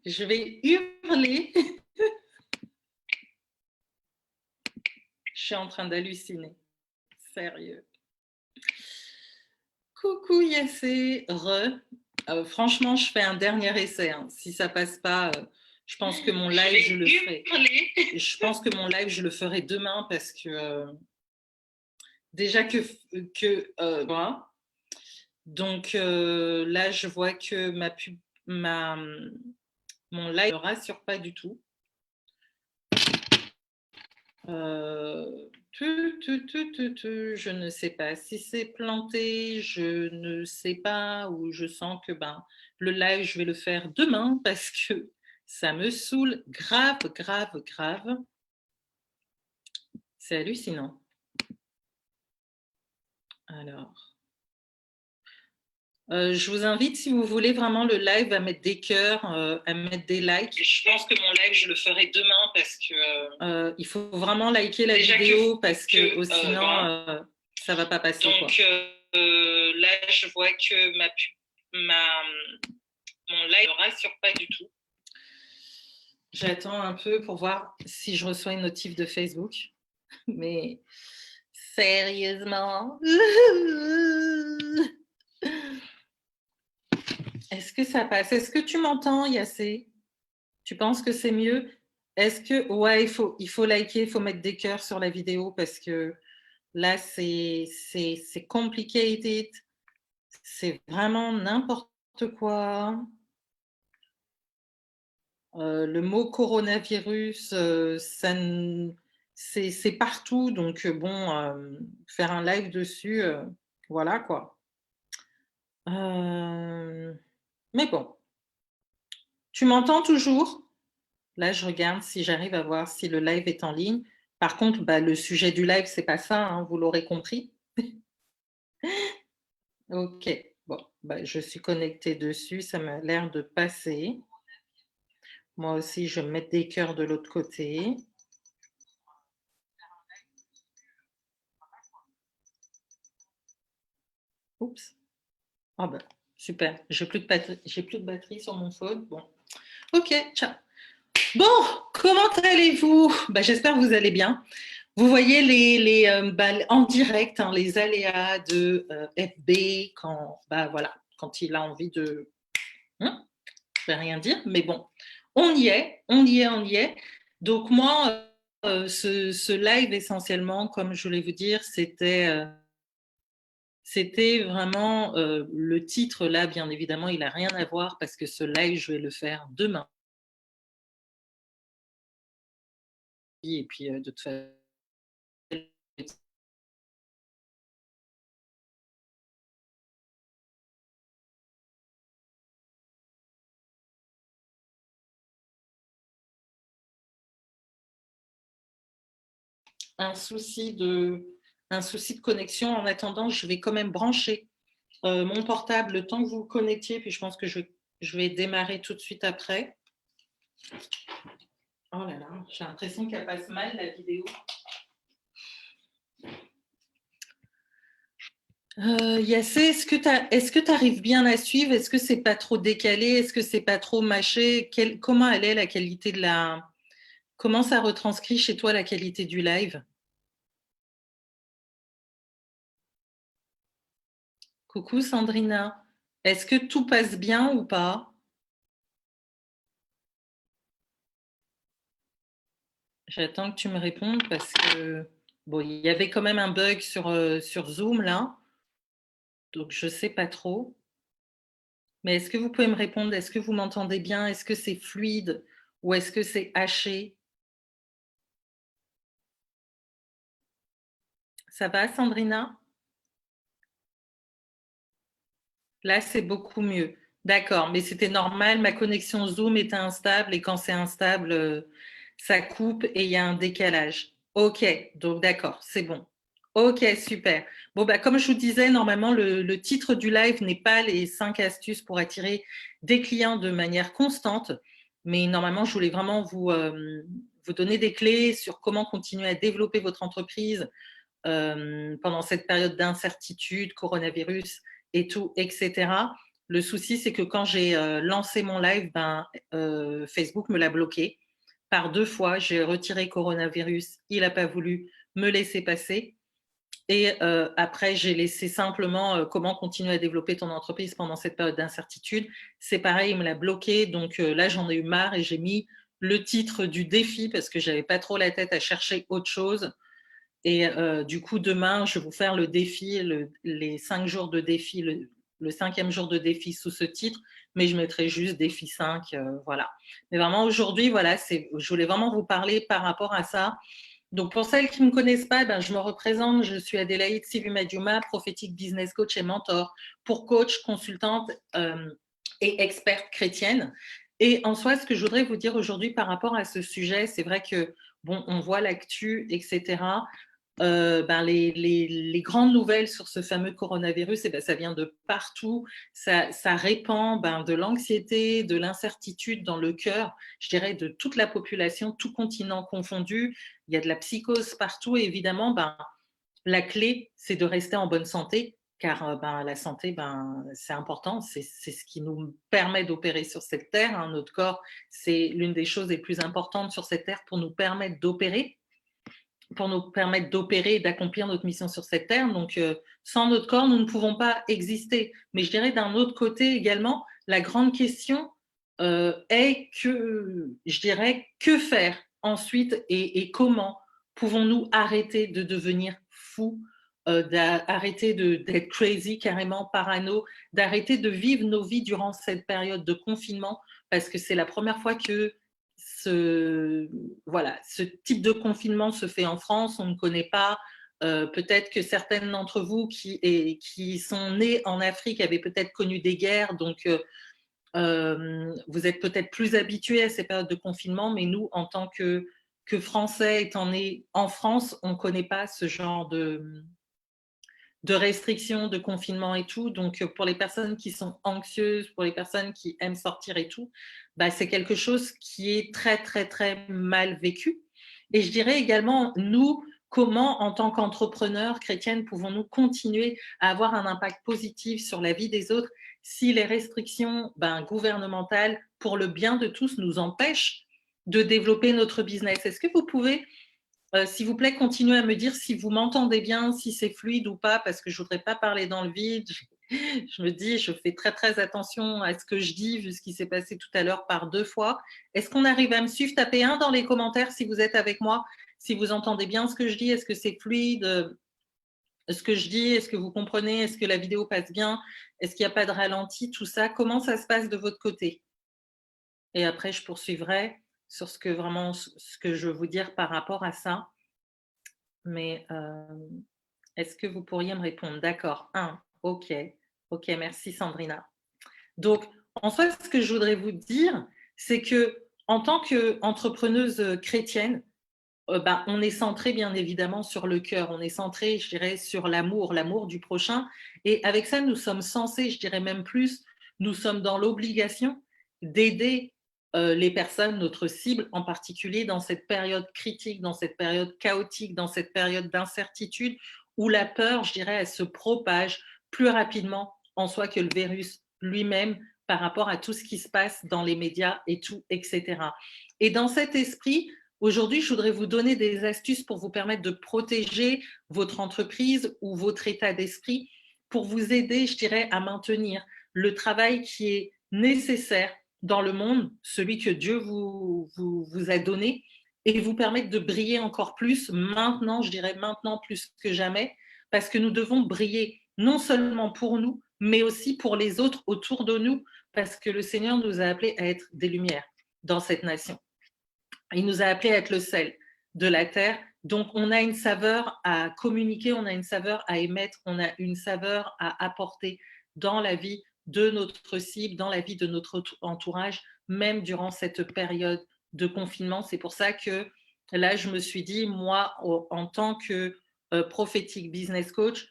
Je vais hurler. Je suis en train d'halluciner. Sérieux. Coucou Yassé, franchement, je fais un dernier essai. Hein. Si ça passe pas, je pense que mon live, je le ferai. Je pense que mon live, je le ferai demain parce que déjà voilà. Donc là, je vois que mon live ne rassure pas du tout. Je ne sais pas si c'est planté, je ne sais pas, ou je sens que le live, je vais le faire demain parce que ça me saoule grave, grave, grave. C'est hallucinant. Alors, je vous invite, si vous voulez vraiment le live, à mettre des cœurs, à mettre des likes. Je pense que mon live, je le ferai demain parce que il faut vraiment liker la vidéo parce que sinon, ça va pas passer. Donc là, je vois que mon live ne rassure pas du tout. J'attends un peu pour voir si je reçois une notif de Facebook. Mais sérieusement. Est-ce que ça passe? Est-ce que tu m'entends, Yassé? Tu penses que c'est mieux? Est-ce que... Ouais, il faut liker, il faut mettre des cœurs sur la vidéo parce que là, c'est complicated. C'est vraiment n'importe quoi. Le mot coronavirus, c'est partout. Donc, bon, faire un live dessus, voilà quoi. Mais bon. Tu m'entends toujours? Là, je regarde si j'arrive à voir si le live est en ligne. Par contre, le sujet du live, c'est pas ça, hein, vous l'aurez compris. Ok, bon, je suis connectée dessus, ça m'a l'air de passer. Moi aussi, je vais mettre des cœurs de l'autre côté. Oups. Ah super, j'ai plus de batterie sur mon phone. Bon, ok, ciao. Bon, comment allez-vous? J'espère que vous allez bien. Vous voyez en direct les aléas de FB quand, voilà, quand il a envie de... je ne vais rien dire, mais bon, on y est, on y est, on y est. Donc moi, ce live essentiellement, comme je voulais vous dire, c'était vraiment le titre là, bien évidemment, il n'a rien à voir parce que ce live, je vais le faire demain. Et puis de toute façon, un souci de connexion. En attendant, je vais quand même brancher mon portable le temps que vous vous connectiez, puis je pense que je vais démarrer tout de suite après. Oh là là, j'ai l'impression qu'elle passe mal la vidéo. Yassé, est-ce que tu arrives bien à suivre? Est-ce que c'est pas trop décalé? Est-ce que c'est pas trop mâché? Comment elle est la qualité de la... Comment ça retranscrit chez toi la qualité du live? Coucou Sandrina, est-ce que tout passe bien ou pas? J'attends que tu me répondes parce que bon, il y avait quand même un bug sur Zoom là, donc je sais pas trop. Mais est-ce que vous pouvez me répondre? Est-ce que vous m'entendez bien? Est-ce que c'est fluide ou est-ce que c'est haché? Ça va, Sandrina? Là, c'est beaucoup mieux. D'accord, mais c'était normal. Ma connexion Zoom était instable et quand c'est instable, ça coupe et il y a un décalage. Ok, donc d'accord, c'est bon. Ok, super. Bon, comme je vous disais, normalement, le titre du live n'est pas les 5 astuces pour attirer des clients de manière constante, mais normalement, je voulais vraiment vous donner des clés sur comment continuer à développer votre entreprise pendant cette période d'incertitude, coronavirus et tout, etc. Le souci, c'est que quand j'ai lancé mon live, Facebook me l'a bloqué. Par 2 fois, j'ai retiré coronavirus, il n'a pas voulu me laisser passer. Et après, j'ai laissé simplement comment continuer à développer ton entreprise pendant cette période d'incertitude. C'est pareil, il me l'a bloqué. Donc là, j'en ai eu marre et j'ai mis le titre du défi parce que j'avais pas trop la tête à chercher autre chose. Et du coup, demain, je vais vous faire le défi, les 5 jours de défi, le 5e jour de défi sous ce titre, mais je mettrai juste défi 5, voilà. Mais vraiment, aujourd'hui, voilà, je voulais vraiment vous parler par rapport à ça. Donc, pour celles qui ne me connaissent pas, je me représente, je suis Adélaïde Sivumadiuma, prophétique business coach et mentor pour coach, consultante et experte chrétienne. Et en soi, ce que je voudrais vous dire aujourd'hui par rapport à ce sujet, c'est vrai que, bon, on voit l'actu, etc. Les grandes nouvelles sur ce fameux coronavirus, ça vient de partout. Ça répand de l'anxiété, de l'incertitude dans le cœur, je dirais, de toute la population, tout continent confondu. Il y a de la psychose partout. Et évidemment, la clé, c'est de rester en bonne santé, car la santé, c'est important. C'est ce qui nous permet d'opérer sur cette terre, hein. Notre corps, c'est l'une des choses les plus importantes sur cette terre pour nous permettre d'opérer et d'accomplir notre mission sur cette terre. Donc, sans notre corps, nous ne pouvons pas exister. Mais je dirais d'un autre côté également, la grande question est que faire ensuite et comment pouvons-nous arrêter de devenir fous, d'arrêter d'être crazy, carrément parano, d'arrêter de vivre nos vies durant cette période de confinement, parce que c'est la première fois que ce type de confinement se fait en France, on ne connaît pas. Peut-être que certaines d'entre vous qui sont nés en Afrique avaient peut-être connu des guerres, donc vous êtes peut-être plus habitués à ces périodes de confinement, mais nous, en tant que Français, étant nés en France, on ne connaît pas ce genre de restrictions, de confinement et tout. Donc, pour les personnes qui sont anxieuses, pour les personnes qui aiment sortir et tout, c'est quelque chose qui est très, très, très mal vécu. Et je dirais également, nous, comment, en tant qu'entrepreneurs chrétiennes, pouvons-nous continuer à avoir un impact positif sur la vie des autres si les restrictions gouvernementales, pour le bien de tous, nous empêchent de développer notre business? Est-ce que vous pouvez s'il vous plaît, continuez à me dire si vous m'entendez bien, si c'est fluide ou pas, parce que je ne voudrais pas parler dans le vide. Je me dis, je fais très, très attention à ce que je dis, vu ce qui s'est passé tout à l'heure par 2 fois. Est-ce qu'on arrive à me suivre? Tapez 1 dans les commentaires si vous êtes avec moi, si vous entendez bien ce que je dis. Est-ce que c'est fluide, ce que je dis? Est-ce que vous comprenez? Est-ce que la vidéo passe bien? Est-ce qu'il n'y a pas de ralenti? Tout ça, comment ça se passe de votre côté? Et après, je poursuivrai sur ce que je veux vous dire par rapport à ça. Mais est-ce que vous pourriez me répondre? D'accord, 1, OK. OK, merci Sandrina. Donc, en soi, ce que je voudrais vous dire, c'est qu'en tant qu'entrepreneuse chrétienne, on est centré bien évidemment sur le cœur, on est centré, je dirais, sur l'amour du prochain. Et avec ça, nous sommes censés, je dirais même plus, nous sommes dans l'obligation d'aider les personnes, notre cible en particulier, dans cette période critique, dans cette période chaotique, dans cette période d'incertitude, où la peur, je dirais, elle se propage plus rapidement en soi que le virus lui-même par rapport à tout ce qui se passe dans les médias et tout, etc. Et dans cet esprit, aujourd'hui, je voudrais vous donner des astuces pour vous permettre de protéger votre entreprise ou votre état d'esprit pour vous aider, je dirais, à maintenir le travail qui est nécessaire dans le monde, celui que Dieu vous a donné, et vous permettre de briller encore plus maintenant, je dirais maintenant plus que jamais, parce que nous devons briller non seulement pour nous, mais aussi pour les autres autour de nous, parce que le Seigneur nous a appelés à être des lumières dans cette nation. Il nous a appelés à être le sel de la terre. Donc, on a une saveur à communiquer, on a une saveur à émettre, on a une saveur à apporter dans la vie de notre cible, dans la vie de notre entourage, même durant cette période de confinement. C'est pour ça que là, je me suis dit, moi, en tant que prophétique business coach,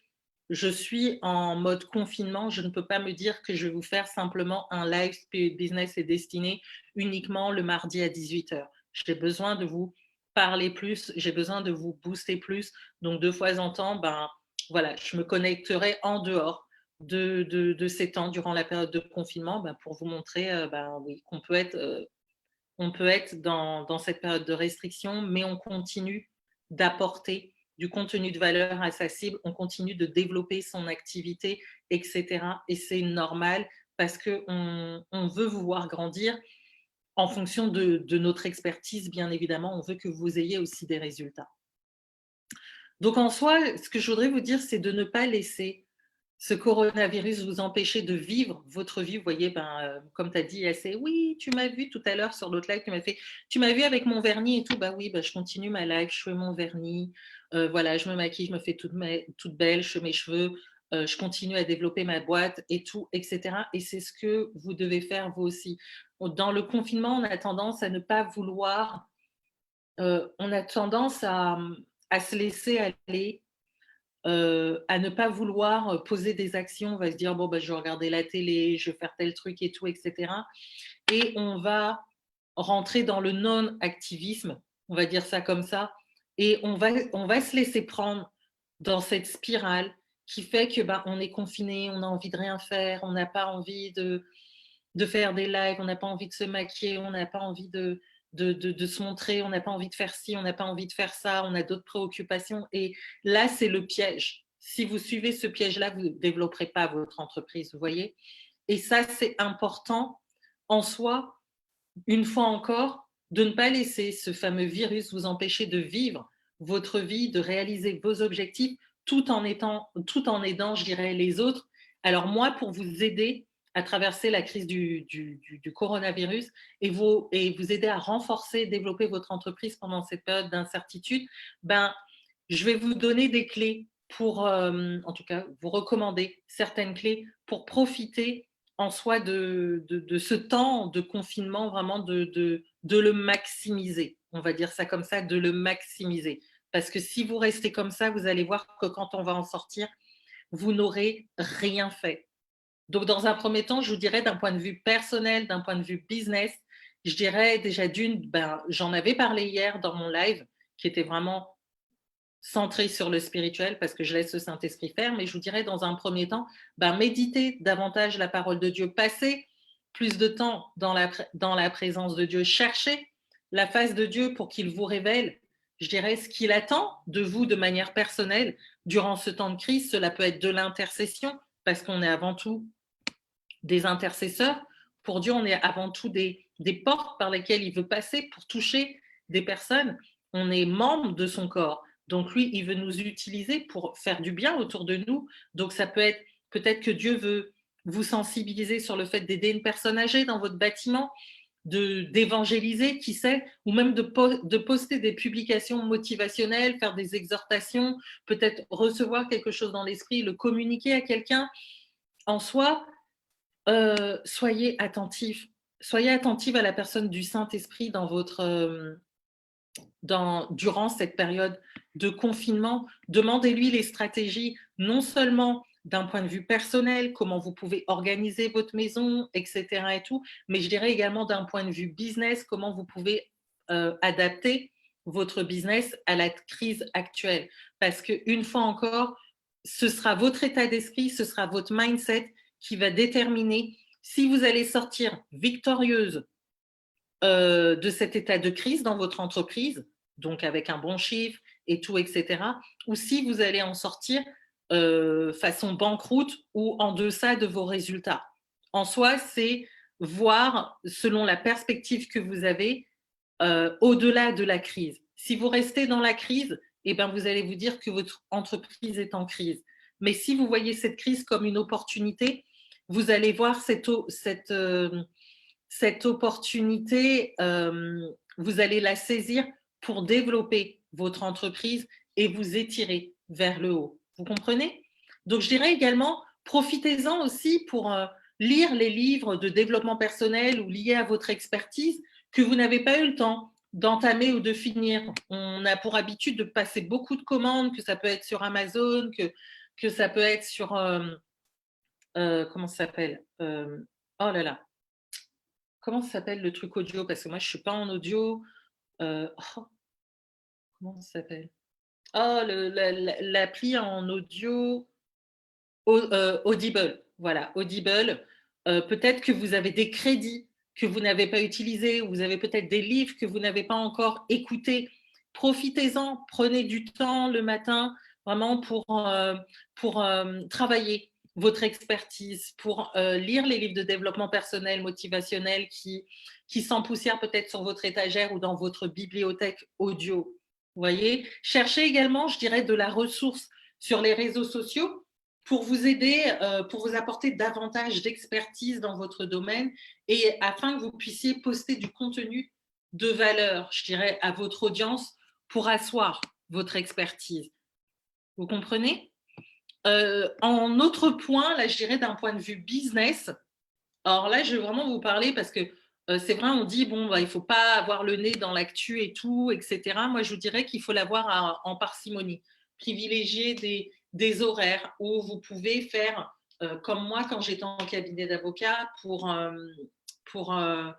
je suis en mode confinement. Je ne peux pas me dire que je vais vous faire simplement un live Spirit Business et Destiné uniquement le mardi à 18h. J'ai besoin de vous parler plus, j'ai besoin de vous booster plus. Donc, 2 fois en temps, voilà, je me connecterai en dehors de ces temps durant la période de confinement, pour vous montrer oui, on peut être dans cette période de restriction, mais on continue d'apporter du contenu de valeur à sa cible, on continue de développer son activité, etc. Et c'est normal parce qu'on veut vous voir grandir en fonction de notre expertise, bien évidemment. On veut que vous ayez aussi des résultats. Donc en soi, ce que je voudrais vous dire, c'est de ne pas laisser ce coronavirus vous empêcher de vivre votre vie. Vous voyez, comme tu as dit assez, oui, tu m'as vu tout à l'heure sur l'autre live, tu m'as vu avec mon vernis et tout. Bah oui, je continue ma live, je fais mon vernis, voilà, je me maquille, je me fais toute belle, je fais mes cheveux, je continue à développer ma boîte et tout, etc. Et c'est ce que vous devez faire vous aussi. Dans le confinement, on a tendance à ne pas vouloir, on a tendance à se laisser aller, à ne pas vouloir poser des actions. On va se dire, bon, je vais regarder la télé, je vais faire tel truc et tout, etc. Et on va rentrer dans le non-activisme, on va dire ça comme ça, et on va se laisser prendre dans cette spirale qui fait que on est confiné, on a envie de rien faire, on n'a pas envie de faire des lives, on n'a pas envie de se maquiller, on n'a pas envie de se montrer, on n'a pas envie de faire ci, on n'a pas envie de faire ça, on a d'autres préoccupations. Et là, c'est le piège. Si vous suivez ce piège-là, vous ne développerez pas votre entreprise, vous voyez. Et ça, c'est important en soi, une fois encore, de ne pas laisser ce fameux virus vous empêcher de vivre votre vie, de réaliser vos objectifs, tout en aidant, je dirais, les autres. Alors moi, pour vous aider à traverser la crise du coronavirus et vous aider à renforcer, développer votre entreprise pendant cette période d'incertitude, je vais vous donner des clés pour, en tout cas, vous recommander certaines clés pour profiter en soi de ce temps de confinement, vraiment de le maximiser. On va dire ça comme ça, de le maximiser. Parce que si vous restez comme ça, vous allez voir que quand on va en sortir, vous n'aurez rien fait. Donc, dans un premier temps, je vous dirais d'un point de vue personnel, d'un point de vue business, je dirais déjà j'en avais parlé hier dans mon live, qui était vraiment centré sur le spirituel parce que je laisse le Saint-Esprit faire, mais je vous dirais dans un premier temps, méditez davantage la parole de Dieu, passez plus de temps dans la présence de Dieu, cherchez la face de Dieu pour qu'il vous révèle, je dirais, ce qu'il attend de vous de manière personnelle durant ce temps de crise. Cela peut être de l'intercession parce qu'on est avant tout des intercesseurs. Pour Dieu, on est avant tout des portes par lesquelles il veut passer pour toucher des personnes. On est membre de son corps. Donc lui, il veut nous utiliser pour faire du bien autour de nous. Donc ça peut être, peut-être que Dieu veut vous sensibiliser sur le fait d'aider une personne âgée dans votre bâtiment, d'évangéliser, qui sait, ou même de poster des publications motivationnelles, faire des exhortations, peut-être recevoir quelque chose dans l'esprit, le communiquer à quelqu'un. En soi, soyez attentifs. Soyez attentifs à la personne du Saint-Esprit durant cette période de confinement. Demandez-lui les stratégies, non seulement d'un point de vue personnel, comment vous pouvez organiser votre maison, etc. et tout, mais je dirais également d'un point de vue business, comment vous pouvez adapter votre business à la crise actuelle. Parce qu'une fois encore, ce sera votre état d'esprit, ce sera votre mindset qui va déterminer si vous allez sortir victorieuse de cet état de crise dans votre entreprise, donc avec un bon chiffre et tout, etc., ou si vous allez en sortir façon banqueroute ou en deçà de vos résultats. En soi, c'est voir selon la perspective que vous avez au-delà de la crise. Si vous restez dans la crise, vous allez vous dire que votre entreprise est en crise. Mais si vous voyez cette crise comme une opportunité, vous allez voir cette opportunité, vous allez la saisir pour développer votre entreprise et vous étirer vers le haut. Vous comprenez? Donc, je dirais également, profitez-en aussi pour lire les livres de développement personnel ou liés à votre expertise que vous n'avez pas eu le temps d'entamer ou de finir. On a pour habitude de passer beaucoup de commandes, que ça peut être sur Amazon, que ça peut être sur... comment ça s'appelle oh là là, comment ça s'appelle le truc audio? Parce que moi, je ne suis pas en audio. Oh, comment ça s'appelle? Oh, l'appli en audio. Audible, voilà, Audible. Peut-être que vous avez des crédits que vous n'avez pas utilisés, ou vous avez peut-être des livres que vous n'avez pas encore écoutés. Profitez-en, prenez du temps le matin vraiment pour travailler votre expertise, pour lire les livres de développement personnel, motivationnel qui s'empoussièrent peut-être sur votre étagère ou dans votre bibliothèque audio. Vous voyez, cherchez également, je dirais, de la ressource sur les réseaux sociaux pour vous aider, pour vous apporter davantage d'expertise dans votre domaine et afin que vous puissiez poster du contenu de valeur, je dirais, à votre audience pour asseoir votre expertise. Vous comprenez? En autre point, là, je dirais d'un point de vue business, alors là, je vais vraiment vous parler parce que c'est vrai, on dit, bon, bah, il ne faut pas avoir le nez dans l'actu et tout, etc. Moi, je vous dirais qu'il faut l'avoir en parcimonie. Privilégier des horaires où vous pouvez faire, comme moi, quand j'étais en cabinet d'avocat, pour, euh,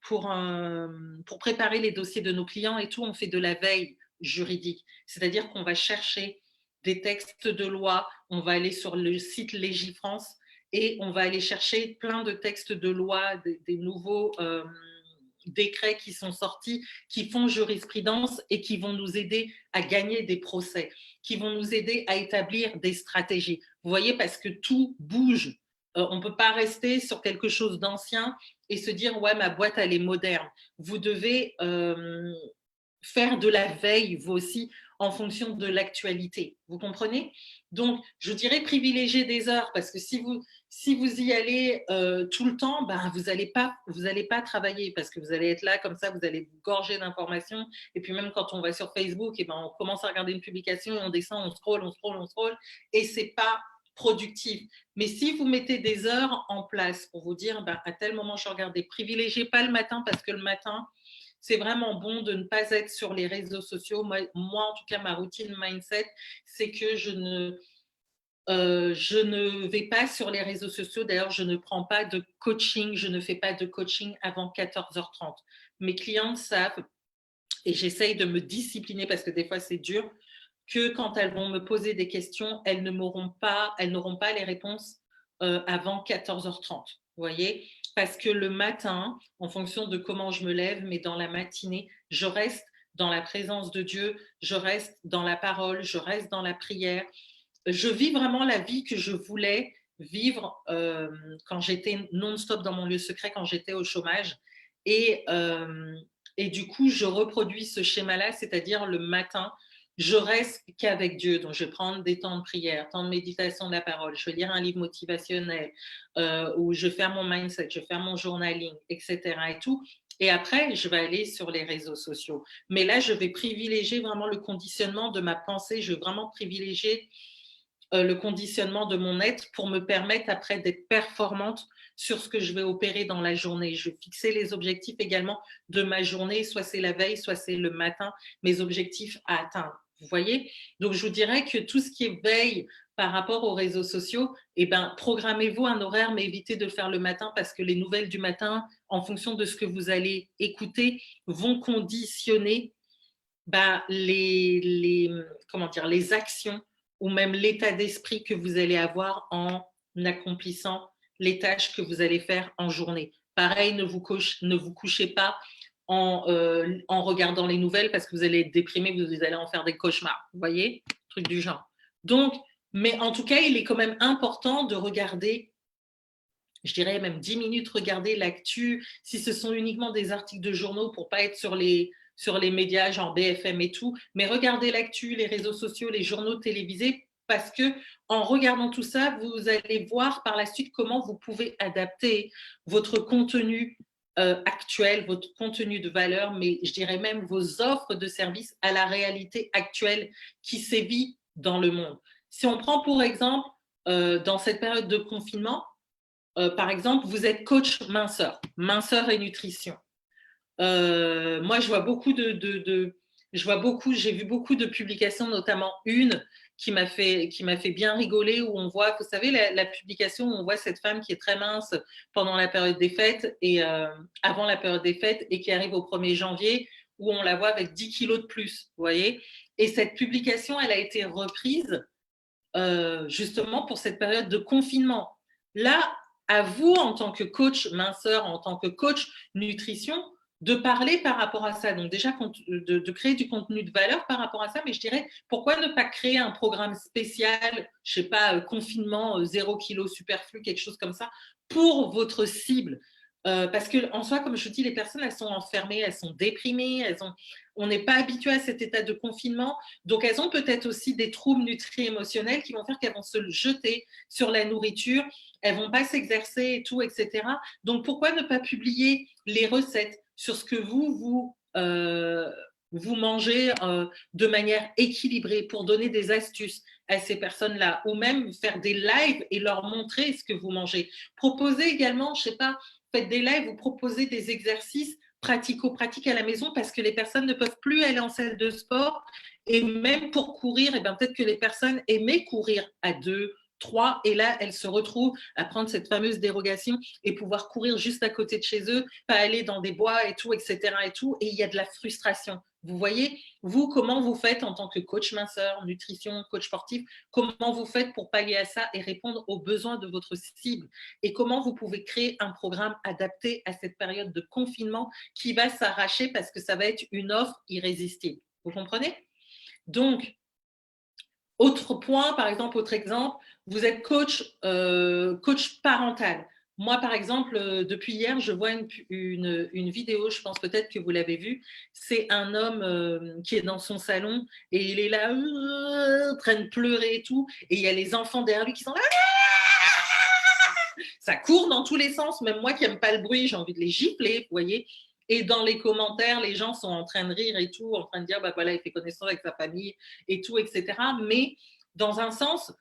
pour préparer les dossiers de nos clients et tout, on fait de la veille juridique. C'est-à-dire qu'on va chercher des textes de loi, on va aller sur le site Légifrance et on va aller chercher plein de textes de loi, des nouveaux décrets qui sont sortis, qui font jurisprudence et qui vont nous aider à gagner des procès, qui vont nous aider à établir des stratégies. Vous voyez, parce que tout bouge. On ne peut pas rester sur quelque chose d'ancien et se dire, ouais, ma boîte, elle est moderne. Vous devez faire de la veille, vous aussi, en fonction de l'actualité. Vous comprenez? Donc, je dirais privilégier des heures parce que si vous y allez tout le temps, ben, vous n'allez pas travailler parce que vous allez être là comme ça, vous allez vous gorger d'informations. Et puis même quand on va sur Facebook, et ben, on commence à regarder une publication et on descend, on scroll et c'est pas productif. Mais si vous mettez des heures en place pour vous dire, ben, à tel moment, je regarde, privilégiez pas le matin parce que le matin, c'est vraiment bon de ne pas être sur les réseaux sociaux. Moi, en tout cas, ma routine mindset, c'est que je ne vais pas sur les réseaux sociaux. D'ailleurs, je ne prends pas de coaching. Je ne fais pas de coaching avant 14h30. Mes clientes savent, et j'essaye de me discipliner parce que des fois, c'est dur, que quand elles vont me poser des questions, elles n'auront pas les réponses avant 14h30. Vous voyez? Parce que le matin, en fonction de comment je me lève, mais dans la matinée, je reste dans la présence de Dieu, je reste dans la parole, je reste dans la prière. Je vis vraiment la vie que je voulais vivre quand j'étais non-stop dans mon lieu secret, quand j'étais au chômage. Et, euh, et du coup, je reproduis ce schéma-là, c'est-à-dire le matin, je reste qu'avec Dieu. Donc, je vais prendre des temps de prière, temps de méditation de la parole. Je vais lire un livre motivationnel ou je vais faire mon mindset, je vais faire mon journaling, etc. et tout. Et après, je vais aller sur les réseaux sociaux. Mais là, je vais privilégier vraiment le conditionnement de ma pensée. Je vais vraiment privilégier le conditionnement de mon être pour me permettre après d'être performante sur ce que je vais opérer dans la journée. Je vais fixer les objectifs également de ma journée, soit c'est la veille, soit c'est le matin, mes objectifs à atteindre. Vous voyez? Donc, je vous dirais que tout ce qui est veille par rapport aux réseaux sociaux, eh ben, programmez-vous un horaire, mais évitez de le faire le matin parce que les nouvelles du matin, en fonction de ce que vous allez écouter, vont conditionner les actions ou même l'état d'esprit que vous allez avoir en accomplissant les tâches que vous allez faire en journée. Pareil, ne vous couchez pas en regardant les nouvelles parce que vous allez être déprimé, vous allez en faire des cauchemars. Vous voyez? Truc du genre. Donc, mais en tout cas, il est quand même important de regarder, je dirais même 10 minutes, regarder l'actu, si ce sont uniquement des articles de journaux pour pas être sur les médias genre BFM et tout, mais regardez l'actu, les réseaux sociaux, les journaux télévisés, parce que en regardant tout ça, vous allez voir par la suite comment vous pouvez adapter votre contenu actuel, votre contenu de valeur, mais je dirais même vos offres de services à la réalité actuelle qui sévit dans le monde. Si on prend pour exemple, dans cette période de confinement, par exemple, vous êtes coach minceur et nutrition. Moi, je vois beaucoup j'ai vu beaucoup de publications, notamment une qui m'a fait bien rigoler où on voit, vous savez, la publication où on voit cette femme qui est très mince pendant la période des fêtes et avant la période des fêtes et qui arrive au 1er janvier où on la voit avec 10 kilos de plus, vous voyez. Et cette publication, elle a été reprise justement pour cette période de confinement. Là, à vous, en tant que coach minceur, en tant que coach nutrition, de parler par rapport à ça. Donc déjà, de créer du contenu de valeur par rapport à ça, mais je dirais, pourquoi ne pas créer un programme spécial, je ne sais pas, confinement, 0 kg superflu, quelque chose comme ça, pour votre cible. Parce qu'en soi, comme je vous dis, les personnes, elles sont enfermées, elles sont déprimées, on n'est pas habitué à cet état de confinement. Donc, elles ont peut-être aussi des troubles nutri-émotionnels qui vont faire qu'elles vont se jeter sur la nourriture, elles vont pas s'exercer et tout, etc. Donc, pourquoi ne pas publier les recettes sur ce que vous mangez de manière équilibrée pour donner des astuces à ces personnes-là, ou même faire des lives et leur montrer ce que vous mangez. Proposez également, je sais pas, faites des lives ou proposez des exercices pratico-pratiques à la maison parce que les personnes ne peuvent plus aller en salle de sport et même pour courir, et bien peut-être que les personnes aimaient courir à 2, 3 et là, elles se retrouvent à prendre cette fameuse dérogation et pouvoir courir juste à côté de chez eux, pas aller dans des bois et tout, etc. et tout. Et il y a de la frustration. Vous voyez, vous, comment vous faites en tant que coach minceur, nutrition, coach sportif, comment vous faites pour pallier à ça et répondre aux besoins de votre cible et comment vous pouvez créer un programme adapté à cette période de confinement qui va s'arracher parce que ça va être une offre irrésistible. Vous comprenez? Donc, autre point, par exemple, autre exemple, vous êtes coach parental. Moi, par exemple, depuis hier, je vois une vidéo, je pense peut-être que vous l'avez vue. C'est un homme qui est dans son salon et il est là, en train de pleurer et tout. Et il y a les enfants derrière lui qui sont là. Ça court dans tous les sens. Même moi qui n'aime pas le bruit, j'ai envie de les gifler, vous voyez. Et dans les commentaires, les gens sont en train de rire et tout, en train de dire, bah voilà, il fait connaissance avec sa famille et tout, etc. Mais dans un sens,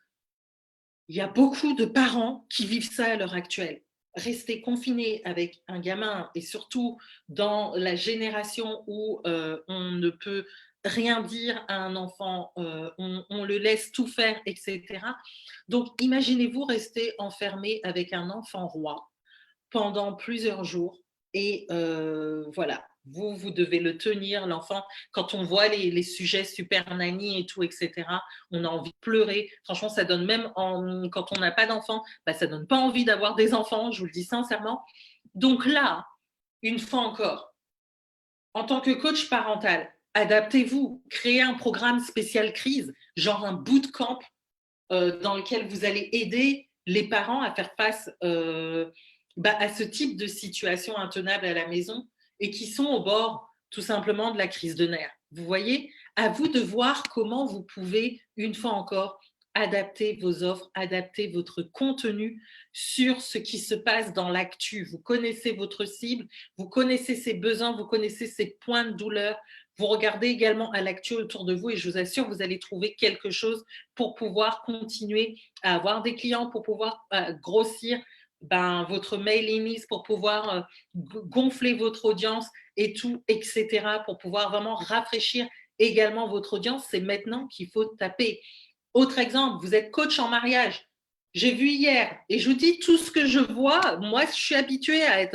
il y a beaucoup de parents qui vivent ça à l'heure actuelle. Rester confiné avec un gamin et surtout dans la génération où on ne peut rien dire à un enfant, on le laisse tout faire, etc. Donc, imaginez-vous rester enfermé avec un enfant roi pendant plusieurs jours. Et voilà, vous devez le tenir, l'enfant. Quand on voit les sujets super nanny et tout, etc., on a envie de pleurer. Franchement, ça donne même, quand on n'a pas d'enfant, bah, ça donne pas envie d'avoir des enfants, je vous le dis sincèrement. Donc là, une fois encore, en tant que coach parental, adaptez-vous, créez un programme spécial crise, genre un bootcamp dans lequel vous allez aider les parents à faire face à ce type de situation intenable à la maison et qui sont au bord tout simplement de la crise de nerfs. Vous voyez, à vous de voir comment vous pouvez, une fois encore, adapter vos offres, adapter votre contenu sur ce qui se passe dans l'actu. Vous connaissez votre cible, vous connaissez ses besoins, vous connaissez ses points de douleur. Vous regardez également à l'actu autour de vous et je vous assure, vous allez trouver quelque chose pour pouvoir continuer à avoir des clients, pour pouvoir grossir votre mailing list, pour pouvoir gonfler votre audience et tout, etc., pour pouvoir vraiment rafraîchir également votre audience. C'est maintenant qu'il faut taper. Autre exemple, vous êtes coach en mariage. J'ai vu hier et je vous dis tout ce que je vois. Moi, je suis habituée à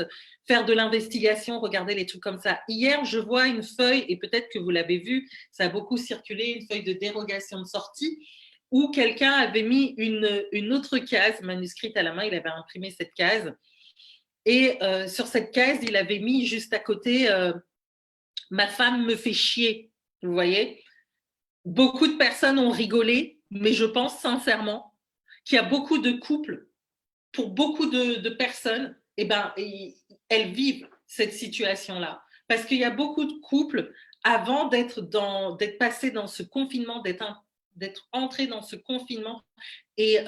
faire de l'investigation, regarder les trucs comme ça. Hier, je vois une feuille, et peut-être que vous l'avez vu, ça a beaucoup circulé, une feuille de dérogation de sortie où quelqu'un avait mis une autre case manuscrite à la main, il avait imprimé cette case. Et sur cette case, il avait mis juste à côté ma femme me fait chier. Vous voyez? Beaucoup de personnes ont rigolé, mais je pense sincèrement qu'il y a beaucoup de couples, pour beaucoup de personnes, elles vivent cette situation-là. Parce qu'il y a beaucoup de couples, avant d'être passés dans ce confinement, d'être entrés dans ce confinement, et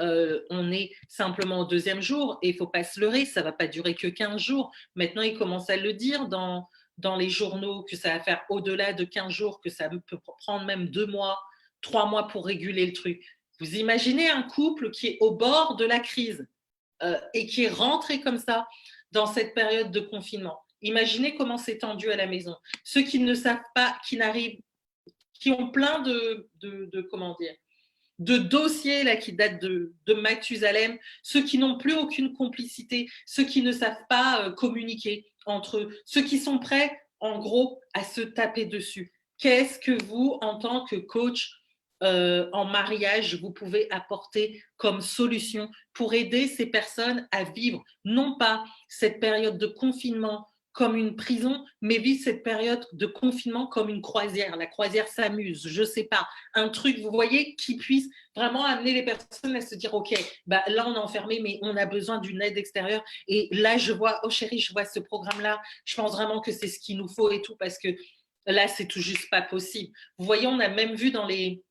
on est simplement au deuxième jour, et il ne faut pas se leurrer, ça ne va pas durer que 15 jours. Maintenant, ils commencent à le dire dans les journaux, que ça va faire au-delà de 15 jours, que ça peut prendre même 2 mois, 3 mois pour réguler le truc. Vous imaginez un couple qui est au bord de la crise et qui est rentré comme ça dans cette période de confinement. Imaginez comment c'est tendu à la maison. Ceux qui ne savent pas, qui ont plein comment dire, de dossiers là, qui datent de Mathusalem, ceux qui n'ont plus aucune complicité, ceux qui ne savent pas communiquer entre eux, ceux qui sont prêts, en gros, à se taper dessus. Qu'est-ce que vous, en tant que coach en mariage vous pouvez apporter comme solution pour aider ces personnes à vivre non pas cette période de confinement comme une prison, mais vivre cette période de confinement comme une croisière. La croisière s'amuse, je ne sais pas, un truc, vous voyez, qui puisse vraiment amener les personnes à se dire, OK, bah, là, on est enfermé, mais on a besoin d'une aide extérieure. Et là, je vois, oh chérie, je vois ce programme-là, je pense vraiment que c'est ce qu'il nous faut et tout, parce que là, c'est tout juste pas possible. Vous voyez, on a même vu dans les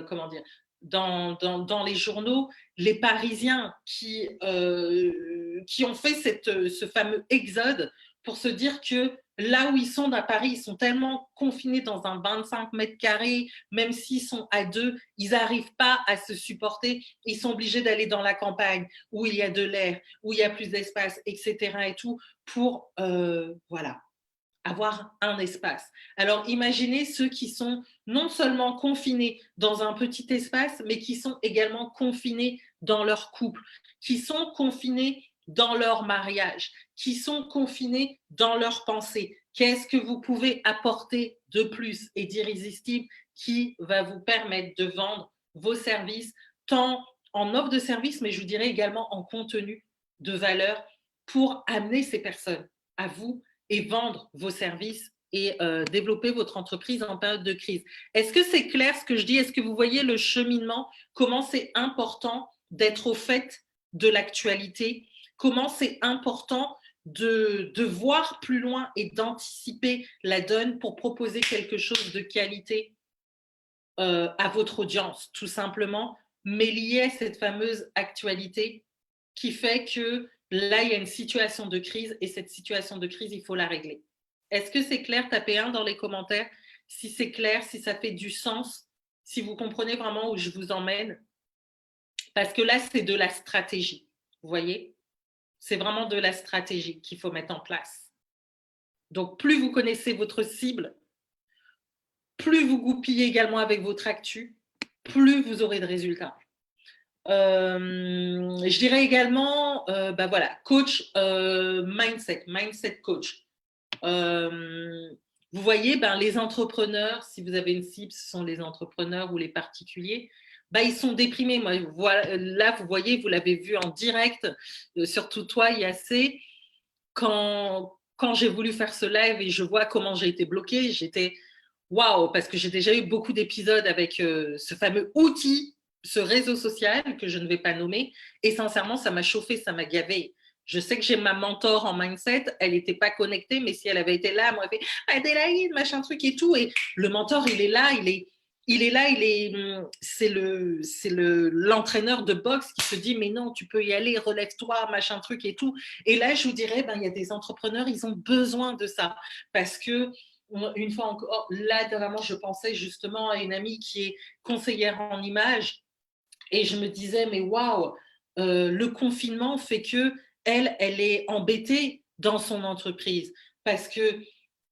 comment dire, dans les journaux, les Parisiens qui ont fait ce fameux exode pour se dire que là où ils sont à Paris, ils sont tellement confinés dans un 25 mètres carrés, même s'ils sont à deux, ils n'arrivent pas à se supporter. Ils sont obligés d'aller dans la campagne où il y a de l'air, où il y a plus d'espace, etc. et tout, pour voilà, avoir un espace. Alors imaginez ceux qui sont non seulement confinés dans un petit espace, mais qui sont également confinés dans leur couple, qui sont confinés dans leur mariage, qui sont confinés dans leurs pensées. Qu'est-ce que vous pouvez apporter de plus et d'irrésistible qui va vous permettre de vendre vos services, tant en offre de services, mais je vous dirais également en contenu de valeur pour amener ces personnes à vous et vendre vos services et développer votre entreprise en période de crise. Est-ce que c'est clair ce que je dis? Est-ce que vous voyez le cheminement? Comment c'est important d'être au fait de l'actualité? Comment c'est important de voir plus loin et d'anticiper la donne pour proposer quelque chose de qualité à votre audience, tout simplement, mais lié à cette fameuse actualité qui fait que là, il y a une situation de crise et cette situation de crise, il faut la régler. Est-ce que c'est clair? Tapez un dans les commentaires si c'est clair, si ça fait du sens, si vous comprenez vraiment où je vous emmène. Parce que là, c'est de la stratégie. Vous voyez? C'est vraiment de la stratégie qu'il faut mettre en place. Donc, plus vous connaissez votre cible, plus vous goupillez également avec votre actu, plus vous aurez de résultats. Je dirais également, bah voilà, coach mindset coach. Vous voyez, ben, les entrepreneurs, si vous avez une cible, ce sont les entrepreneurs ou les particuliers, ben, ils sont déprimés. Moi, voilà, là, vous voyez, vous l'avez vu en direct, surtout toi, Yassé, quand j'ai voulu faire ce live et je vois comment j'ai été bloquée, j'étais waouh, parce que j'ai déjà eu beaucoup d'épisodes avec ce fameux outil, ce réseau social que je ne vais pas nommer. Et sincèrement, ça m'a chauffé, ça m'a gavé. Je sais que j'ai ma mentor en mindset, elle n'était pas connectée, mais si elle avait été là, elle m'aurait fait Adélaïde, machin truc et tout. Et le mentor, il est là, c'est l'entraîneur de boxe qui se dit mais non, tu peux y aller, relève-toi, machin truc et tout. Et là, je vous dirais, ben, il y a des entrepreneurs, ils ont besoin de ça parce que une fois encore, là, vraiment, je pensais justement à une amie qui est conseillère en images et je me disais, mais waouh, le confinement fait que elle est embêtée dans son entreprise parce que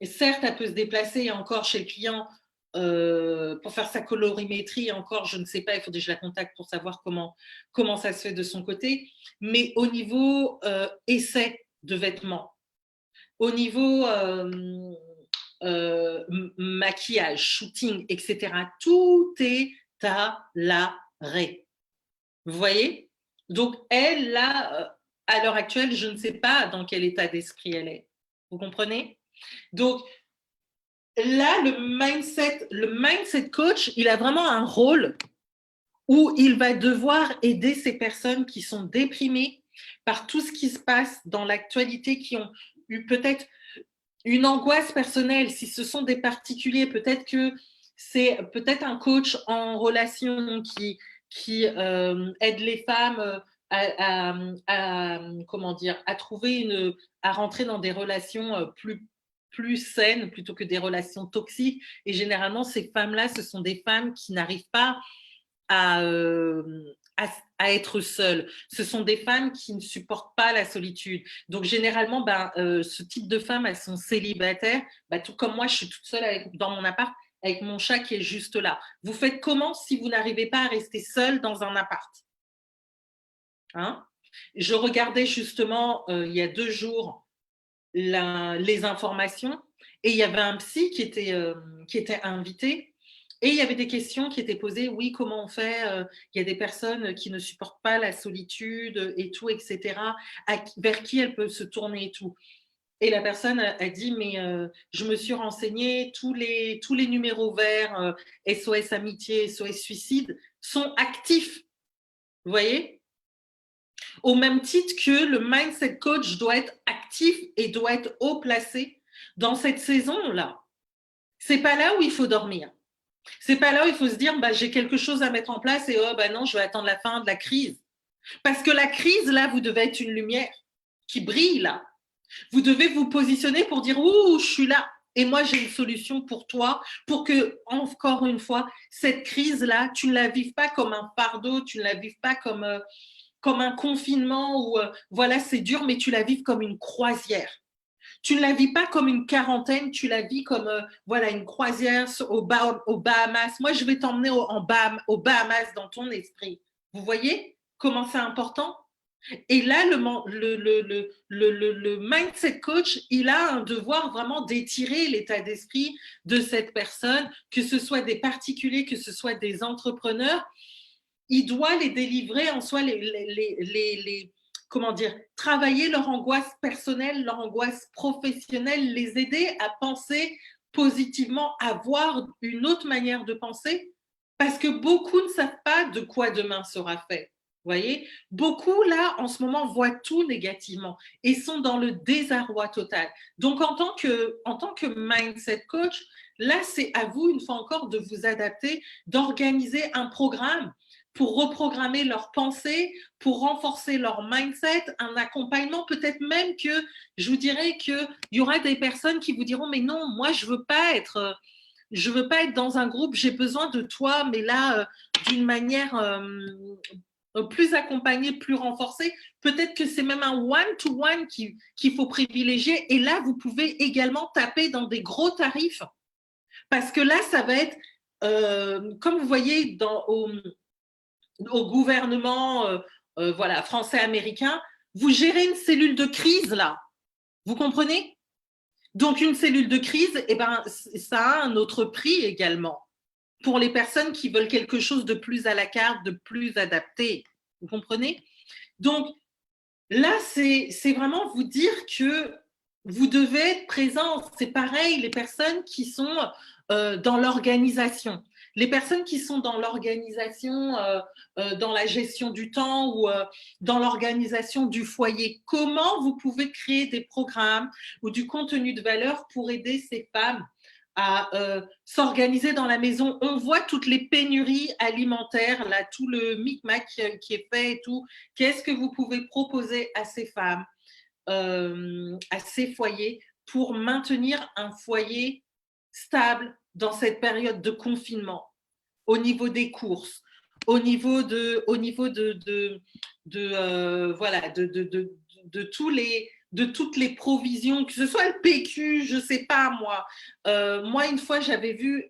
certes, elle peut se déplacer encore chez le client pour faire sa colorimétrie. Encore, je ne sais pas, il faudrait que je la contacte pour savoir comment ça se fait de son côté. Mais au niveau essai de vêtements, au niveau maquillage, shooting, etc., tout est à l'arrêt. Vous voyez? Donc, elle, là, à l'heure actuelle, je ne sais pas dans quel état d'esprit elle est. Vous comprenez? Donc, là, le mindset coach, il a vraiment un rôle où il va devoir aider ces personnes qui sont déprimées par tout ce qui se passe dans l'actualité, qui ont eu peut-être une angoisse personnelle. Si ce sont des particuliers, peut-être que c'est peut-être un coach en relation qui aide les femmes comment dire, à trouver à rentrer dans des relations plus saines plutôt que des relations toxiques. Et généralement, ces femmes-là, ce sont des femmes qui n'arrivent pas à, à être seules. Ce sont des femmes qui ne supportent pas la solitude. Donc, généralement, ce type de femmes, elles sont célibataires. Tout comme moi, je suis toute seule dans mon appart avec mon chat qui est juste là. Vous faites comment si vous n'arrivez pas à rester seule dans un appart? Hein? Je regardais justement, il y a 2 jours, les informations et il y avait un psy qui était invité Et il y avait des questions qui étaient posées, oui, comment on fait il y a des personnes qui ne supportent pas la solitude et tout, etc. Vers qui elles peuvent se tourner et tout. Et la personne a dit, mais je me suis renseignée, tous les numéros verts, SOS Amitié, SOS Suicide, sont actifs. Vous voyez? Au même titre que le mindset coach doit être actif et doit être haut placé dans cette saison-là. C'est pas là où il faut dormir. C'est pas là où il faut se dire, bah, j'ai quelque chose à mettre en place et oh, bah non, je vais attendre la fin de la crise. Parce que la crise, là, vous devez être une lumière qui brille, là. Vous devez vous positionner pour dire, ouh, je suis là. Et moi, j'ai une solution pour toi, pour que, encore une fois, cette crise-là, tu ne la vives pas comme un fardeau, tu ne la vives pas comme un confinement où, voilà, c'est dur, mais tu la vives comme une croisière. Tu ne la vis pas comme une quarantaine, tu la vis comme voilà, une croisière aux Bahamas. Moi, je vais t'emmener aux Bahamas dans ton esprit. Vous voyez comment c'est important? Et là, le mindset coach, il a un devoir vraiment d'étirer l'état d'esprit de cette personne, que ce soit des particuliers, que ce soit des entrepreneurs. Il doit les délivrer en soi, comment dire, travailler leur angoisse personnelle, leur angoisse professionnelle, les aider à penser positivement, à voir une autre manière de penser, parce que beaucoup ne savent pas de quoi demain sera fait. Vous voyez, beaucoup là en ce moment voient tout négativement et sont dans le désarroi total. Donc en tant que mindset coach, là c'est à vous une fois encore de vous adapter, d'organiser un programme pour reprogrammer leurs pensées, pour renforcer leur mindset, un accompagnement, peut-être même que je vous dirais qu'il y aura des personnes qui vous diront mais non, moi je veux pas être dans un groupe, j'ai besoin de toi, mais là d'une manière plus accompagnée, plus renforcée. Peut-être que c'est même un one-to-one qu'il faut privilégier. Et là, vous pouvez également taper dans des gros tarifs. Parce que là, ça va être, comme vous voyez au gouvernement voilà, français-américain, vous gérez une cellule de crise là. Vous comprenez? Donc une cellule de crise, eh ben, ça a un autre prix également pour les personnes qui veulent quelque chose de plus à la carte, de plus adapté. Vous comprenez? Donc là, c'est vraiment vous dire que vous devez être présent. C'est pareil, les personnes qui sont dans l'organisation. Les personnes qui sont dans l'organisation, dans la gestion du temps ou dans l'organisation du foyer, comment vous pouvez créer des programmes ou du contenu de valeur pour aider ces femmes à s'organiser dans la maison. On voit toutes les pénuries alimentaires, là, tout le micmac qui est fait et tout. Qu'est-ce que vous pouvez proposer à ces femmes, à ces foyers, pour maintenir un foyer stable dans cette période de confinement, au niveau des courses, au niveau de voilà, de tous les de toutes les provisions, que ce soit le PQ, je ne sais pas moi. Moi, une fois, j'avais vu,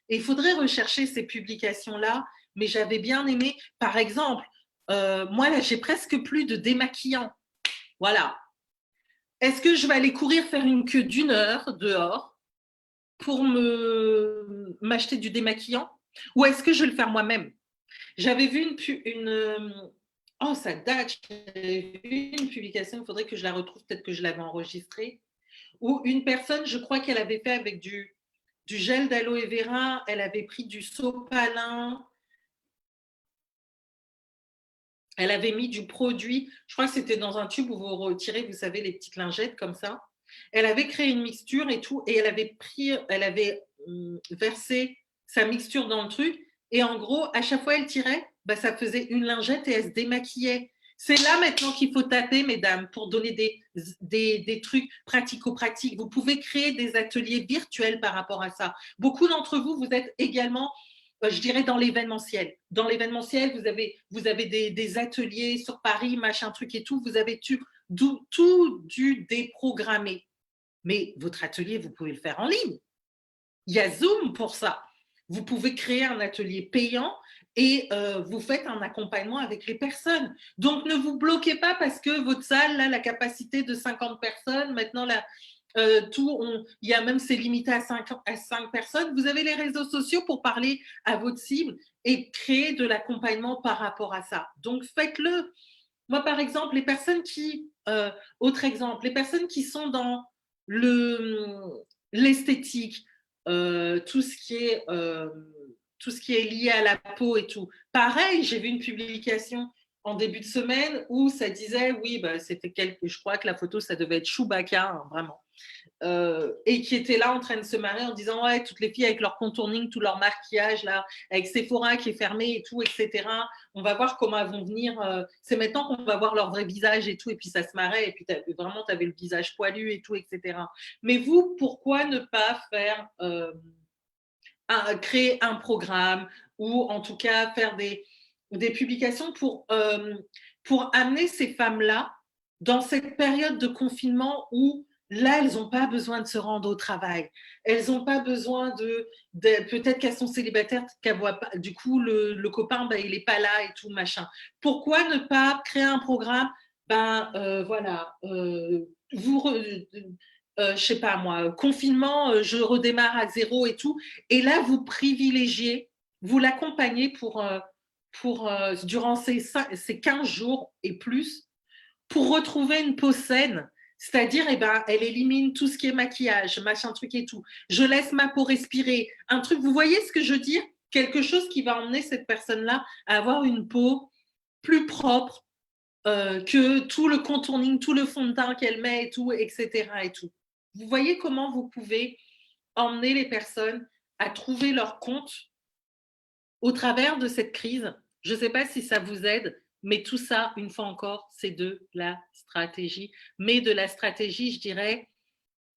et il faudrait rechercher ces publications-là, mais j'avais bien aimé, par exemple, moi, là, j'ai presque plus de démaquillants. Voilà. Est-ce que je vais aller courir faire une queue d'une heure dehors pour m'acheter du démaquillant ou est-ce que je vais le faire moi-même? J'avais vu oh, ça date, j'avais vu une publication, il faudrait que je la retrouve, peut-être que je l'avais enregistrée, où une personne, je crois qu'elle avait fait avec du gel d'aloe vera, elle avait pris du sopalin, elle avait mis du produit, je crois que c'était dans un tube où vous retirez, vous savez, les petites lingettes comme ça. Elle avait créé une mixture et tout, et elle avait versé sa mixture dans le truc, et en gros, à chaque fois elle tirait, bah, ça faisait une lingette et elle se démaquillait. C'est là maintenant qu'il faut taper, mesdames, pour donner des trucs pratico-pratiques. Vous pouvez créer des ateliers virtuels par rapport à ça. Beaucoup d'entre vous, vous êtes également, je dirais, dans l'événementiel. Dans l'événementiel, vous avez des ateliers sur Paris, machin truc et tout. Vous avez tout dû déprogrammer. Mais votre atelier, vous pouvez le faire en ligne. Il y a Zoom pour ça. Vous pouvez créer un atelier payant et vous faites un accompagnement avec les personnes. Donc, ne vous bloquez pas parce que votre salle, là, la capacité de 50 personnes, maintenant, là, Il y a même, c'est limité à 5 personnes. Vous avez les réseaux sociaux pour parler à votre cible et créer de l'accompagnement par rapport à ça. Donc, faites-le. Moi, par exemple, autre exemple, les personnes qui sont dans l'esthétique, tout ce qui est lié à la peau et tout. Pareil, j'ai vu une publication en début de semaine où ça disait, oui, bah, je crois que la photo, ça devait être Chewbacca, hein, vraiment. Et qui était là en train de se marrer en disant ouais, toutes les filles avec leur contouring, tout leur maquillage là, avec Sephora qui est fermé et tout, etc. On va voir comment elles vont venir. C'est maintenant qu'on va voir leur vrai visage et tout, et puis ça se marrait, et puis vraiment tu avais le visage poilu et tout, etc. Mais vous, pourquoi ne pas créer un programme ou en tout cas faire des publications pour amener ces femmes-là dans cette période de confinement où là, elles n'ont pas besoin de se rendre au travail. Elles n'ont pas besoin peut-être qu'elles sont célibataires, qu'elles voient pas. Du coup, le copain, ben, il n'est pas là et tout, machin. Pourquoi ne pas créer un programme? Voilà, je sais pas moi, confinement, je redémarre à zéro et tout. Et là, vous privilégiez, vous l'accompagnez durant ces 15 jours et plus pour retrouver une peau saine. C'est-à-dire, eh ben, elle élimine tout ce qui est maquillage, machin truc et tout. Je laisse ma peau respirer. Un truc, vous voyez ce que je veux dire? Quelque chose qui va emmener cette personne-là à avoir une peau plus propre que tout le contouring, tout le fond de teint qu'elle met et tout, etc. et tout. Vous voyez comment vous pouvez emmener les personnes à trouver leur compte au travers de cette crise. Je ne sais pas si ça vous aide, mais tout ça, une fois encore, c'est de la stratégie. Mais de la stratégie, je dirais,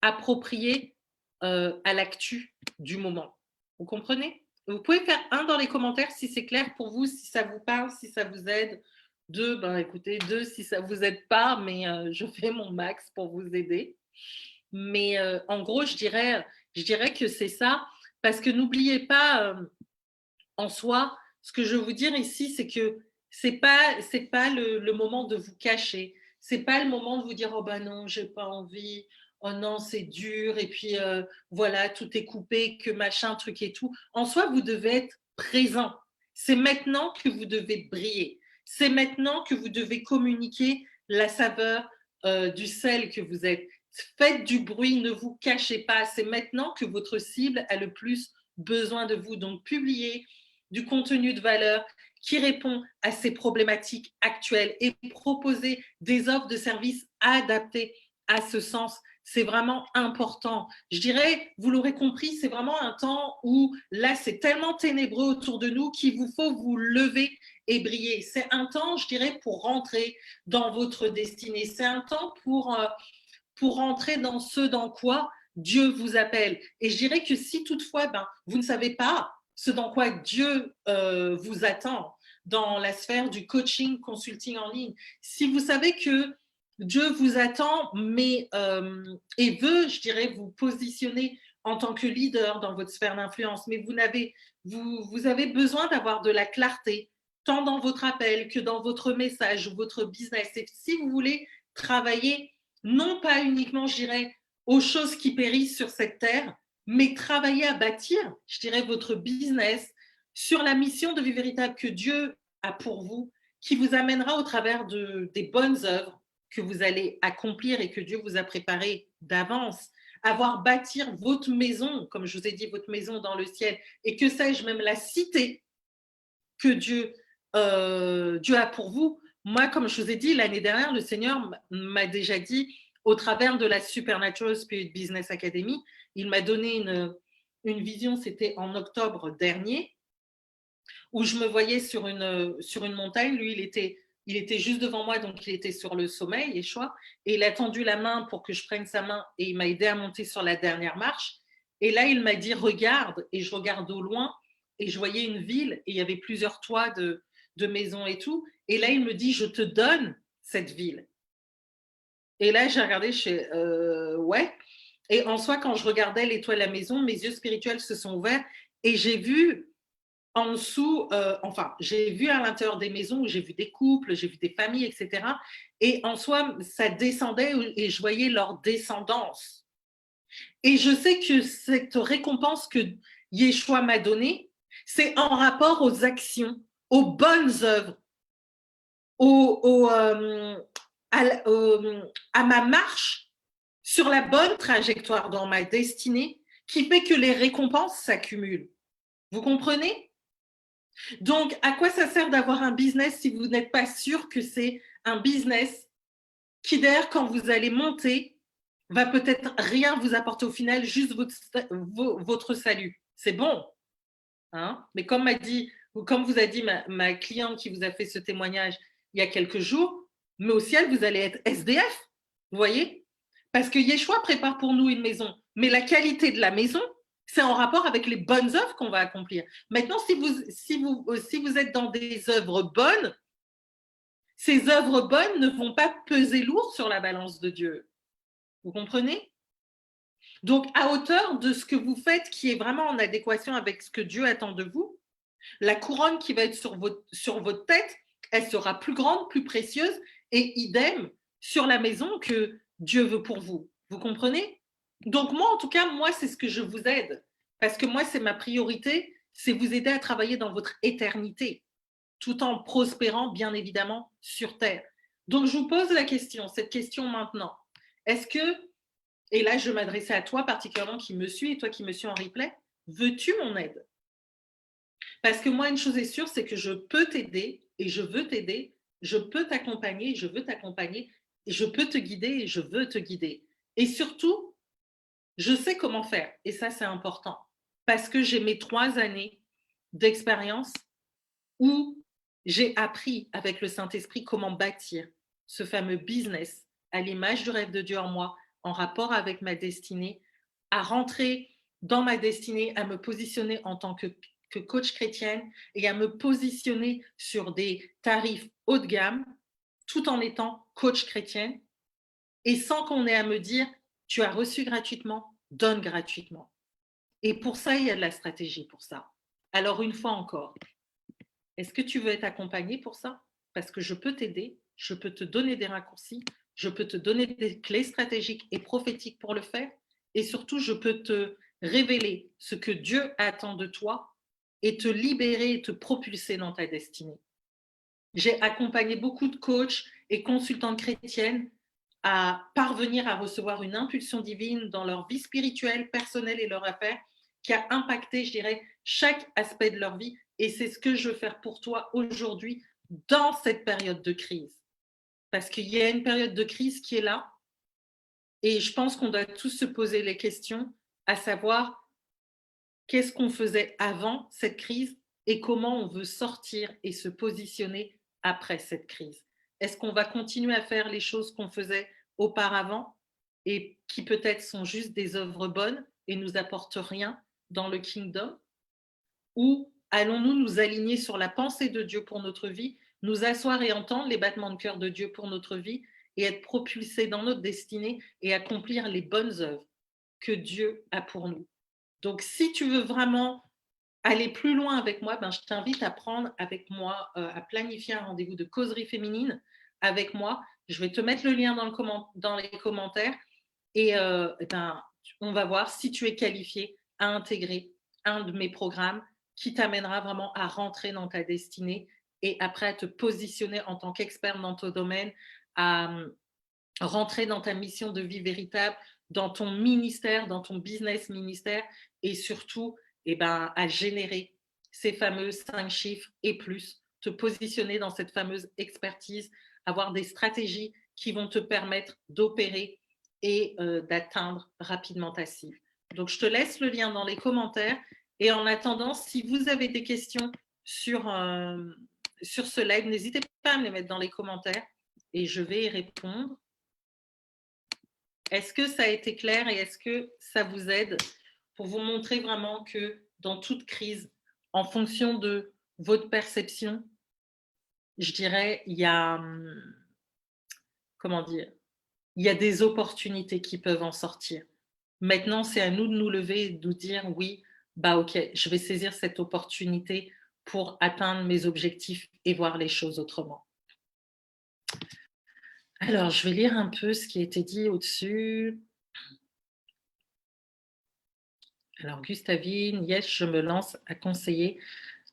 appropriée à l'actu du moment. Vous comprenez? Vous pouvez faire 1 dans les commentaires si c'est clair pour vous, si ça vous parle, si ça vous aide. 2, ben écoutez, 2 si ça vous aide pas, mais je fais mon max pour vous aider. Mais en gros, je dirais que c'est ça, parce que n'oubliez pas, en soi, ce que je veux vous dire ici, c'est que c'est pas le moment de vous cacher. C'est pas le moment de vous dire oh ben non, j'ai pas envie. Oh non, c'est dur. Et puis voilà, tout est coupé, que machin, truc et tout. En soi, vous devez être présent. C'est maintenant que vous devez briller. C'est maintenant que vous devez communiquer la saveur du sel que vous êtes. Faites du bruit, ne vous cachez pas. C'est maintenant que votre cible a le plus besoin de vous. Donc, publiez du contenu de valeur qui répond à ces problématiques actuelles et proposer des offres de services adaptées à ce sens. C'est vraiment important. Je dirais, vous l'aurez compris, c'est vraiment un temps où là, c'est tellement ténébreux autour de nous qu'il vous faut vous lever et briller. C'est un temps, je dirais, pour rentrer dans votre destinée. C'est un temps pour rentrer dans ce dans quoi Dieu vous appelle. Et je dirais que si toutefois, vous ne savez pas ce dans quoi Dieu vous attend dans la sphère du coaching, consulting en ligne, si vous savez que Dieu vous attend, mais et veut, je dirais, vous positionner en tant que leader dans votre sphère d'influence, mais vous avez besoin d'avoir de la clarté, tant dans votre appel que dans votre message ou votre business. Et si vous voulez travailler non pas uniquement, je dirais, aux choses qui périssent sur cette terre, mais travailler à bâtir, je dirais, votre business sur la mission de vie véritable que Dieu a pour vous, qui vous amènera au travers des bonnes œuvres que vous allez accomplir et que Dieu vous a préparées d'avance. Avoir bâtir votre maison, comme je vous ai dit, votre maison dans le ciel, et que sais-je, même la cité que Dieu a pour vous. Moi, comme je vous ai dit, l'année dernière, le Seigneur m'a déjà dit, au travers de la Supernatural Spirit Business Academy, il m'a donné une vision, c'était en octobre dernier, où je me voyais sur une montagne. Lui, il était juste devant moi, donc il était sur le sommet, Yeshua, et il a tendu la main pour que je prenne sa main, et il m'a aidé à monter sur la dernière marche. Et là, il m'a dit, regarde, et je regarde au loin, et je voyais une ville, et il y avait plusieurs toits de maisons et tout. Et là, il me dit, je te donne cette ville. Et là, j'ai regardé, je fais, ouais. Et en soi, quand je regardais les toits de la maison, mes yeux spirituels se sont ouverts, et j'ai vu en dessous, j'ai vu à l'intérieur des maisons où j'ai vu des couples, j'ai vu des familles, etc. Et en soi, ça descendait et je voyais leur descendance. Et je sais que cette récompense que Yeshua m'a donnée, c'est en rapport aux actions, aux bonnes œuvres, à ma marche sur la bonne trajectoire dans ma destinée qui fait que les récompenses s'accumulent. Vous comprenez? Donc, à quoi ça sert d'avoir un business si vous n'êtes pas sûr que c'est un business qui, d'ailleurs, quand vous allez monter, va peut-être rien vous apporter au final, juste votre salut. C'est bon, hein? Mais comme vous a dit ma cliente qui vous a fait ce témoignage il y a quelques jours, mais au ciel, vous allez être SDF, vous voyez? Parce que Yeshua prépare pour nous une maison, mais la qualité de la maison, c'est en rapport avec les bonnes œuvres qu'on va accomplir. Maintenant, si vous êtes dans des œuvres bonnes, ces œuvres bonnes ne vont pas peser lourd sur la balance de Dieu. Vous comprenez? Donc, à hauteur de ce que vous faites qui est vraiment en adéquation avec ce que Dieu attend de vous, la couronne qui va être sur votre tête, elle sera plus grande, plus précieuse et idem sur la maison que Dieu veut pour vous. Vous comprenez? Donc, moi, en tout cas, moi, c'est ce que je vous aide. Parce que moi, c'est ma priorité, c'est vous aider à travailler dans votre éternité, tout en prospérant, bien évidemment, sur Terre. Donc, je vous pose cette question maintenant. Est-ce que, et là, je m'adressais à toi particulièrement qui me suis et toi qui me suis en replay, veux-tu mon aide? Parce que moi, une chose est sûre, c'est que je peux t'aider et je veux t'aider, je peux t'accompagner, je veux t'accompagner, et je peux te guider et je veux te guider. Et surtout, je sais comment faire. Et ça, c'est important. Parce que j'ai mes 3 années d'expérience où j'ai appris avec le Saint-Esprit comment bâtir ce fameux business à l'image du rêve de Dieu en moi, en rapport avec ma destinée, à rentrer dans ma destinée, à me positionner en tant que coach chrétienne et à me positionner sur des tarifs haut de gamme, tout en étant coach chrétienne et sans qu'on ait à me dire, tu as reçu gratuitement, donne gratuitement. Et pour ça, il y a de la stratégie pour ça. Alors, une fois encore, est-ce que tu veux être accompagné pour ça? Parce que je peux t'aider, je peux te donner des raccourcis, je peux te donner des clés stratégiques et prophétiques pour le faire. Et surtout, je peux te révéler ce que Dieu attend de toi et te libérer et te propulser dans ta destinée. J'ai accompagné beaucoup de coachs et consultantes chrétiennes à parvenir à recevoir une impulsion divine dans leur vie spirituelle, personnelle et leur affaire qui a impacté, je dirais, chaque aspect de leur vie. Et c'est ce que je veux faire pour toi aujourd'hui dans cette période de crise. Parce qu'il y a une période de crise qui est là et je pense qu'on doit tous se poser les questions, à savoir qu'est-ce qu'on faisait avant cette crise et comment on veut sortir et se positionner après cette crise. Est-ce qu'on va continuer à faire les choses qu'on faisait auparavant et qui peut-être sont juste des œuvres bonnes et nous apportent rien dans le kingdom? Ou allons-nous nous aligner sur la pensée de Dieu pour notre vie, nous asseoir et entendre les battements de cœur de Dieu pour notre vie et être propulsés dans notre destinée et accomplir les bonnes œuvres que Dieu a pour nous? Donc, si tu veux vraiment aller plus loin avec moi, ben, je t'invite à prendre avec moi, à planifier un rendez-vous de causerie féminine avec moi. Je vais te mettre le lien dans les commentaires et ben, on va voir si tu es qualifié à intégrer un de mes programmes qui t'amènera vraiment à rentrer dans ta destinée et après à te positionner en tant qu'expert dans ton domaine, à rentrer dans ta mission de vie véritable, dans ton ministère, dans ton business ministère et surtout eh ben, à générer ces fameux 5 chiffres et plus, te positionner dans cette fameuse expertise, avoir des stratégies qui vont te permettre d'opérer et d'atteindre rapidement ta cible. Donc, je te laisse le lien dans les commentaires. Et en attendant, si vous avez des questions sur ce live, n'hésitez pas à me les mettre dans les commentaires et je vais y répondre. Est-ce que ça a été clair et est-ce que ça vous aide pour vous montrer vraiment que dans toute crise, en fonction de votre perception, je dirais, il y a, comment dire, il y a des opportunités qui peuvent en sortir. Maintenant, c'est à nous de nous lever et de nous dire oui, bah ok, je vais saisir cette opportunité pour atteindre mes objectifs et voir les choses autrement. Alors, je vais lire un peu ce qui a été dit au-dessus. Alors, Gustavine, yes, je me lance à conseiller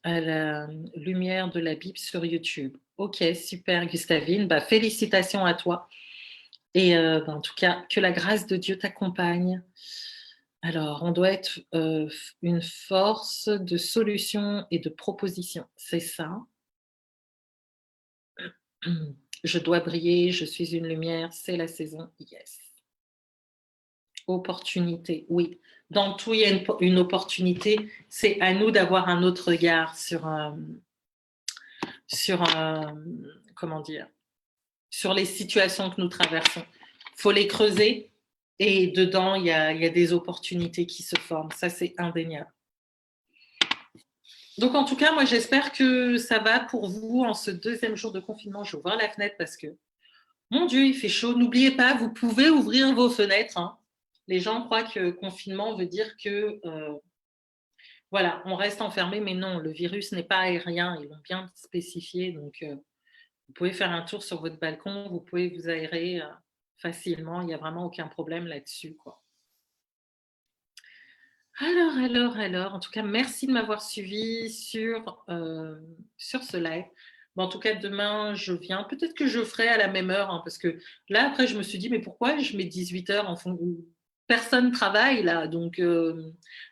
à la lumière de la Bible sur YouTube. Ok, super, Gustavine. Bah, félicitations à toi. Et en tout cas, que la grâce de Dieu t'accompagne. Alors, on doit être une force de solution et de proposition. C'est ça. Je dois briller, je suis une lumière, c'est la saison. Yes. Opportunité, oui. Dans tout, il y a une opportunité. C'est à nous d'avoir un autre regard sur comment dire, sur les situations que nous traversons. Il faut les creuser et dedans, il y a des opportunités qui se forment. Ça, c'est indéniable. Donc, en tout cas, moi, j'espère que ça va pour vous en ce deuxième jour de confinement. Je vais ouvrir la fenêtre parce que, mon Dieu, il fait chaud. N'oubliez pas, vous pouvez ouvrir vos fenêtres. Hein. Les gens croient que confinement veut dire que, voilà, on reste enfermé, mais non, le virus n'est pas aérien. Ils l'ont bien spécifié. Donc, vous pouvez faire un tour sur votre balcon, vous pouvez vous aérer facilement. Il n'y a vraiment aucun problème là-dessus, quoi. Alors, en tout cas, merci de m'avoir suivi sur ce live. Bon, en tout cas, demain, je viens. Peut-être que je ferai à la même heure, hein, parce que là, après, je me suis dit, mais pourquoi je mets 18 heures en fond personne travaille là, donc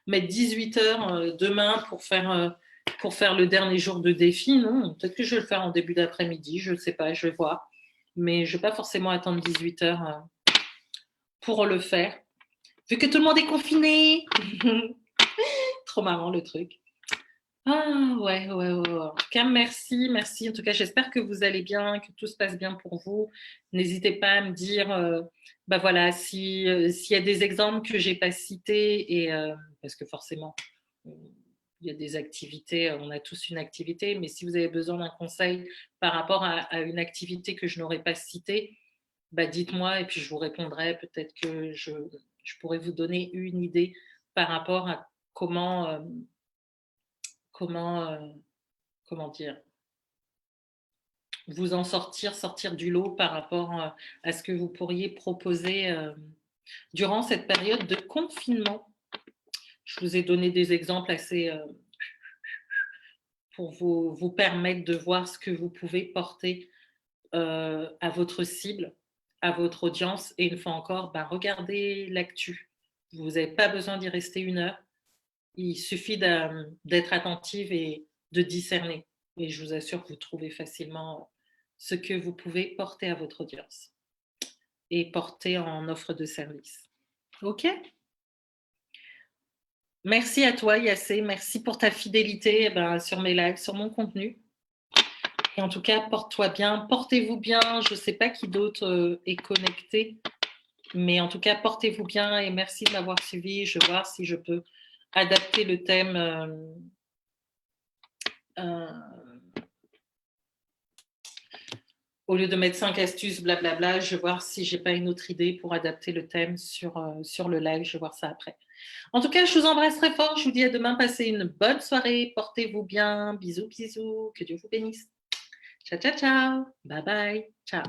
mettre 18 heures demain pour faire le dernier jour de défi, non, peut-être que je vais le faire en début d'après-midi, je ne sais pas, je vais voir. Mais je ne vais pas forcément attendre 18 heures pour le faire, vu que tout le monde est confiné. Trop marrant le truc. Ah ouais. En tout cas, merci. En tout cas, j'espère que vous allez bien, que tout se passe bien pour vous. N'hésitez pas à me dire, bah voilà, si s'il y a des exemples que j'ai pas cités et parce que forcément, il y a des activités, on a tous une activité, mais si vous avez besoin d'un conseil par rapport à une activité que je n'aurais pas citée, bah dites-moi et puis je vous répondrai. Peut-être que je pourrais vous donner une idée par rapport à comment, comment dire, vous en sortir du lot par rapport à ce que vous pourriez proposer durant cette période de confinement. Je vous ai donné des exemples assez pour vous permettre de voir ce que vous pouvez porter à votre cible, à votre audience. Et une fois encore, bah, regardez l'actu. Vous n'avez pas besoin d'y rester une heure. Il suffit d'être attentive et de discerner. Et je vous assure que vous trouvez facilement ce que vous pouvez porter à votre audience et porter en offre de service. OK? Merci à toi, Yassé. Merci pour ta fidélité sur mes lives, sur mon contenu. Et en tout cas, porte-toi bien, portez-vous bien. Je ne sais pas qui d'autre est connecté, mais en tout cas, portez-vous bien et merci de m'avoir suivi. Je vais voir si je peux adapter le thème. Au lieu de mettre 5 astuces, blablabla, je vais voir si j'ai pas une autre idée pour adapter le thème sur le live. Je vais voir ça après. En tout cas, je vous embrasse très fort. Je vous dis à demain. Passez une bonne soirée. Portez-vous bien. Bisous. Que Dieu vous bénisse. Ciao. Bye bye. Ciao.